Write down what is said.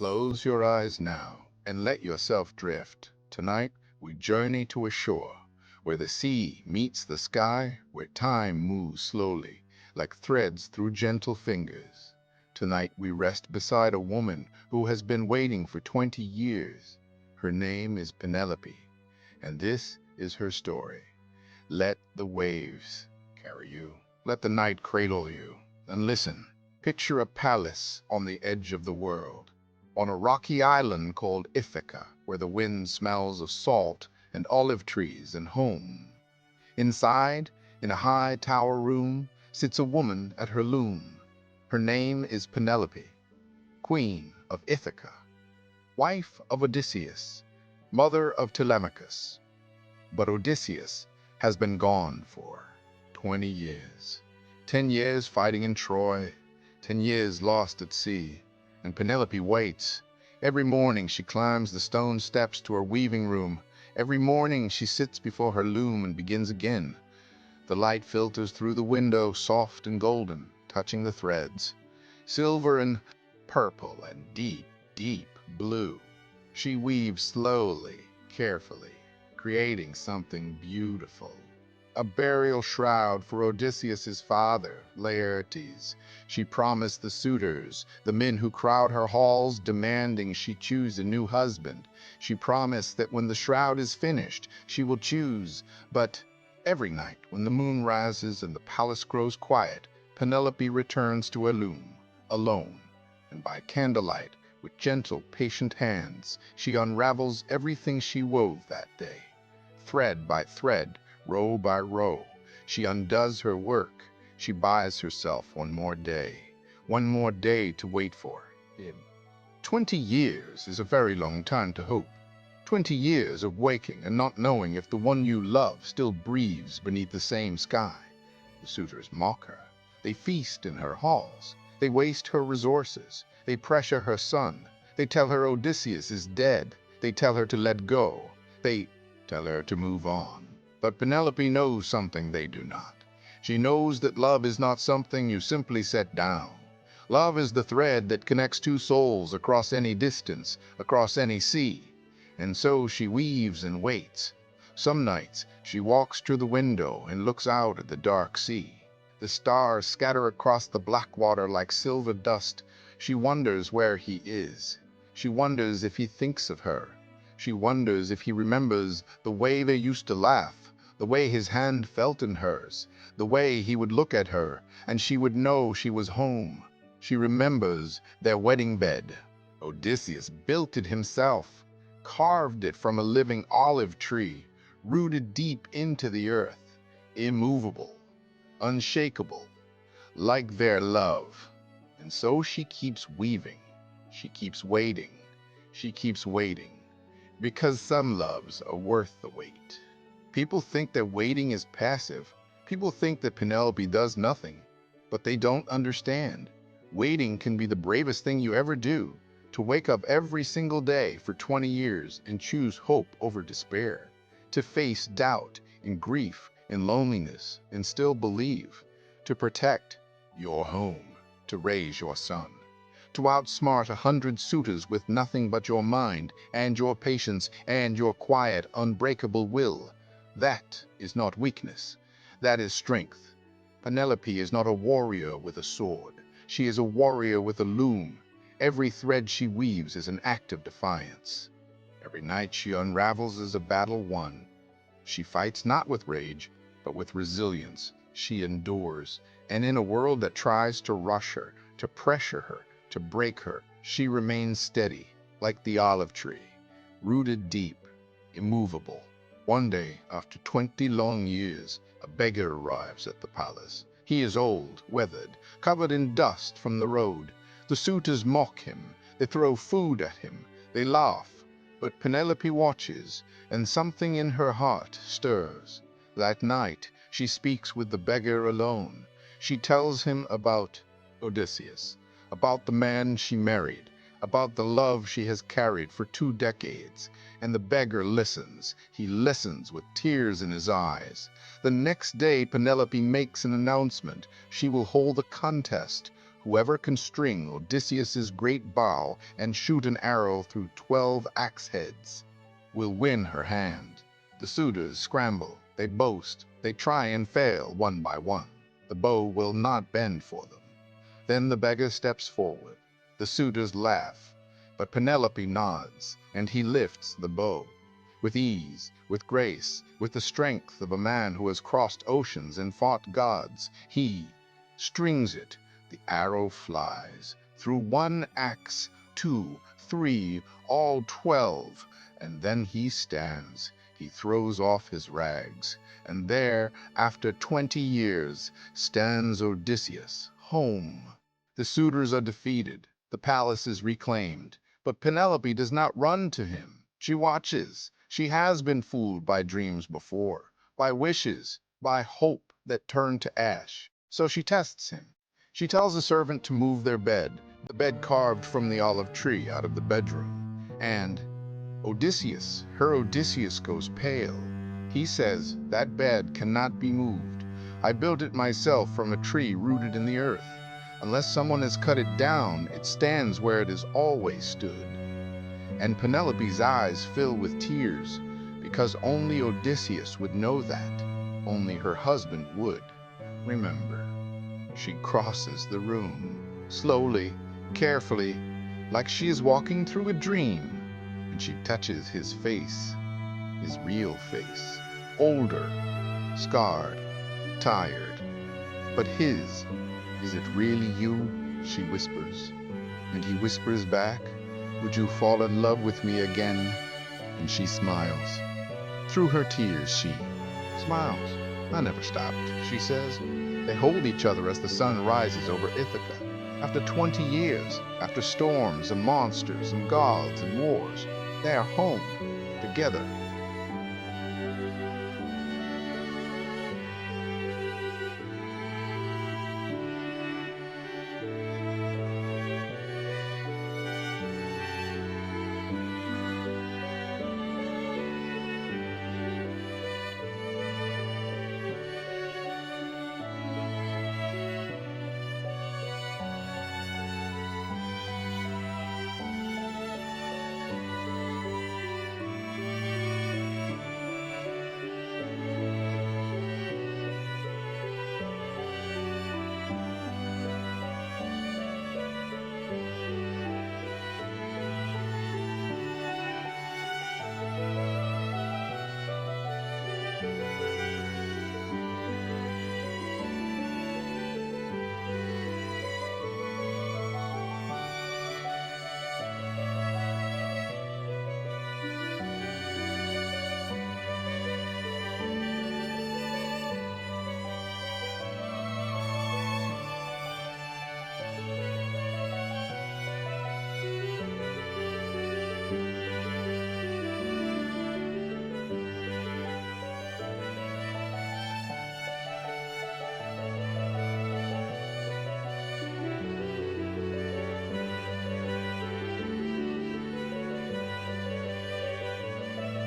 Close your eyes now and let yourself drift. Tonight, we journey to a shore where the sea meets the sky, where time moves slowly, like threads through gentle fingers. Tonight, we rest beside a woman who has been waiting for 20 years. Her name is Penelope, and this is her story. Let the waves carry you. Let the night cradle you. And listen, picture a palace on the edge of the world, on a rocky island called Ithaca, where the wind smells of salt and olive trees and home. Inside, in a high tower room, sits a woman at her loom. Her name is Penelope, Queen of Ithaca, wife of Odysseus, mother of Telemachus. But Odysseus has been gone for 20 years. 10 years fighting in Troy, 10 years lost at sea, and Penelope waits. Every morning she climbs the stone steps to her weaving room. Every morning she sits before her loom and begins again. The light filters through the window, soft and golden, touching the threads, silver and purple and deep, deep blue. She weaves slowly, carefully, creating something beautiful. A burial shroud for Odysseus's father, Laertes. She promised the suitors, the men who crowd her halls demanding she choose a new husband. She promised that when the shroud is finished, she will choose. But every night, when the moon rises and the palace grows quiet, Penelope returns to her loom, alone, and by candlelight, with gentle, patient hands, she unravels everything she wove that day. Thread by thread, row by row, she undoes her work. She buys herself one more day to wait for him. 20 years is a very long time to hope. 20 years of waking and not knowing if the one you love still breathes beneath the same sky. The suitors mock her. They feast in her halls. They waste her resources. They pressure her son. They tell her Odysseus is dead. They tell her to let go. They tell her to move on. But Penelope knows something they do not. She knows that love is not something you simply set down. Love is the thread that connects two souls across any distance, across any sea. And so she weaves and waits. Some nights she walks to the window and looks out at the dark sea. The stars scatter across the black water like silver dust. She wonders where he is. She wonders if he thinks of her. She wonders if he remembers the way they used to laugh, the way his hand felt in hers, the way he would look at her, and she would know she was home. She remembers their wedding bed. Odysseus built it himself, carved it from a living olive tree, rooted deep into the earth, immovable, unshakable, like their love. And so she keeps weaving, she keeps waiting, she keeps waiting, because some loves are worth the wait. People think that waiting is passive. People think that Penelope does nothing, but they don't understand. Waiting can be the bravest thing you ever do, to wake up every single day for 20 years and choose hope over despair, to face doubt and grief and loneliness and still believe, to protect your home, to raise your son, to outsmart 100 suitors with nothing but your mind and your patience and your quiet, unbreakable will. That is not weakness. That is strength. Penelope is not a warrior with a sword. She is a warrior with a loom. Every thread she weaves is an act of defiance. Every night she unravels is a battle won. She fights not with rage, but with resilience. She endures. And in a world that tries to rush her, to pressure her, to break her, she remains steady, like the olive tree, rooted deep, immovable. One day, after 20 long years, a beggar arrives at the palace. He is old, weathered, covered in dust from the road. The suitors mock him. They throw food at him. They laugh. But Penelope watches, and something in her heart stirs. That night, she speaks with the beggar alone. She tells him about Odysseus, about the man she married, about the love she has carried for 2 decades. And the beggar listens. He listens with tears in his eyes. The next day, Penelope makes an announcement. She will hold a contest. Whoever can string Odysseus's great bow and shoot an arrow through 12 axe heads will win her hand. The suitors scramble, they boast, they try and fail one by one. The bow will not bend for them. Then the beggar steps forward. The suitors laugh, but Penelope nods, and he lifts the bow. With ease, with grace, with the strength of a man who has crossed oceans and fought gods, he strings it. The arrow flies through one axe, 2, 3, all 12, and then he stands. He throws off his rags, and there, after 20 years, stands Odysseus, home. The suitors are defeated, the palace is reclaimed, but Penelope does not run to him. She watches. She has been fooled by dreams before, by wishes, by hope that turned to ash. So she tests him. She tells a servant to move their bed, the bed carved from the olive tree, out of the bedroom. And her Odysseus goes pale. He says, "That bed cannot be moved. I built it myself from a tree rooted in the earth. Unless someone has cut it down, it stands where it has always stood." And Penelope's eyes fill with tears, because only Odysseus would know that. Only her husband would remember. She crosses the room, slowly, carefully, like she is walking through a dream, and she touches his face, his real face, older, scarred, tired. But his, "Is it really you?" she whispers. And he whispers back, "Would you fall in love with me again?" And she smiles. Through her tears, she smiles. "I never stopped," she says. They hold each other as the sun rises over Ithaca. After 20 years, after storms and monsters and gods and wars, they are home, together,